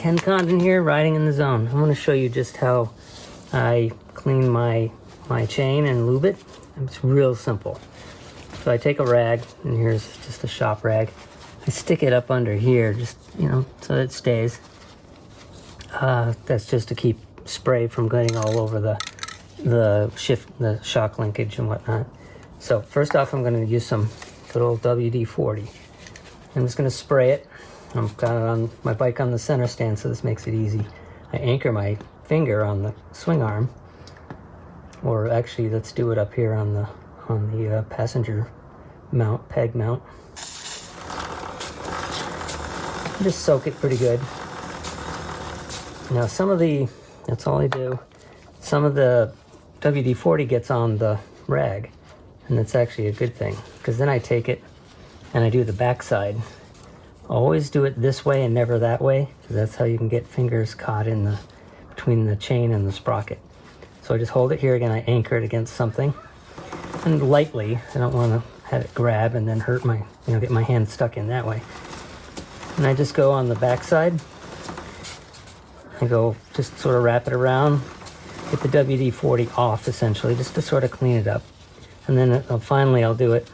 Ken Condon here, riding in the zone. I'm going to show you just how I clean my chain and lube it. It's real simple. So I take a rag, and here's just a shop rag. I stick it up under here, just, you know, so that it stays. That's just to keep spray from getting all over the shock linkage and whatnot. So first off, I'm going to use some good old WD-40. I'm just going to spray it. I've got it on my bike on the center stand, so this makes it easy. I anchor my finger on the swing arm, or actually, let's do it up here on the passenger mount, peg mount. Just soak it pretty good. Now that's all I do. Some of the WD-40 gets on the rag, and that's actually a good thing, because then I take it and I do the back side. Always do it this way and never that way, because that's how you can get fingers caught in between the chain and the sprocket. So I just hold it here again, I anchor it against something, and lightly. I don't want to have it grab and then hurt get my hand stuck in that way. And I just go on the back side. I go just sort of wrap it around, get the WD-40 off essentially, just to sort of clean it up. And then finally I'll do it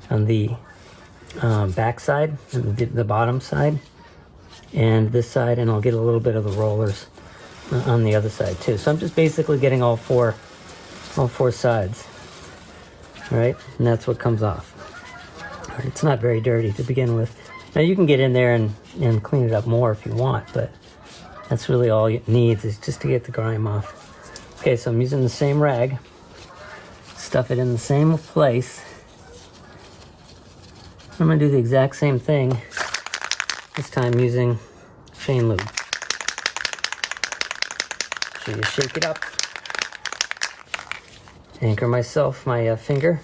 on the back side, the bottom side, and this side, and I'll get a little bit of the rollers on the other side too. So I'm just basically getting all four sides, right? And that's what comes off. All right, it's not very dirty to begin with. Now you can get in there and clean it up more if you want, but that's really all it needs, is just to get the grime off. Okay, so I'm using the same rag, stuff it in the same place. I'm going to do the exact same thing, this time using chain lube. So you shake it up, anchor my finger.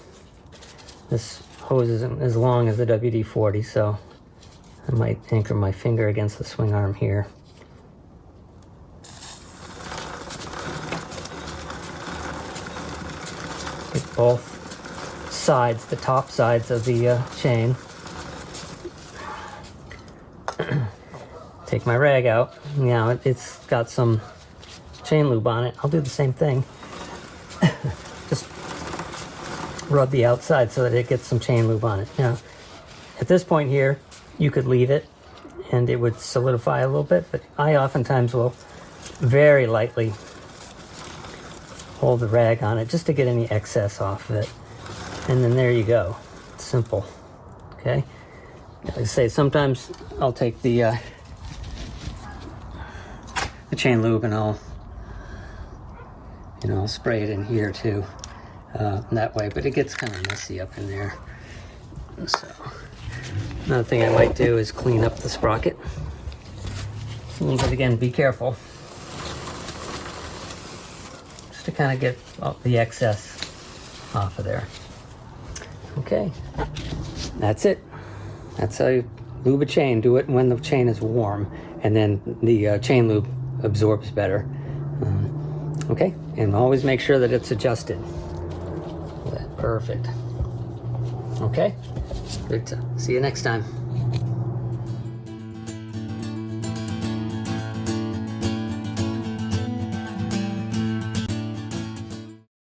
This hose isn't as long as the WD-40, so I might anchor my finger against the swing arm here. Get both sides, the top sides of the chain. Take my rag out. Now it's got some chain lube on it. I'll do the same thing. Just rub the outside so that it gets some chain lube on it. Now, at this point here, you could leave it and it would solidify a little bit, but I oftentimes will very lightly hold the rag on it just to get any excess off of it. And then there you go. It's simple. Okay? Like I say, sometimes I'll take the chain lube and I'll spray it in here too, that way, but it gets kind of messy up in there. So another thing I might do is clean up the sprocket a little bit. Again, be careful, just to kind of get the excess off of there. Okay, that's it. That's how you lube a chain. Do it when the chain is warm, and then the chain lube absorbs better. Okay, and always make sure that it's adjusted. Perfect. Okay, good. See you next time.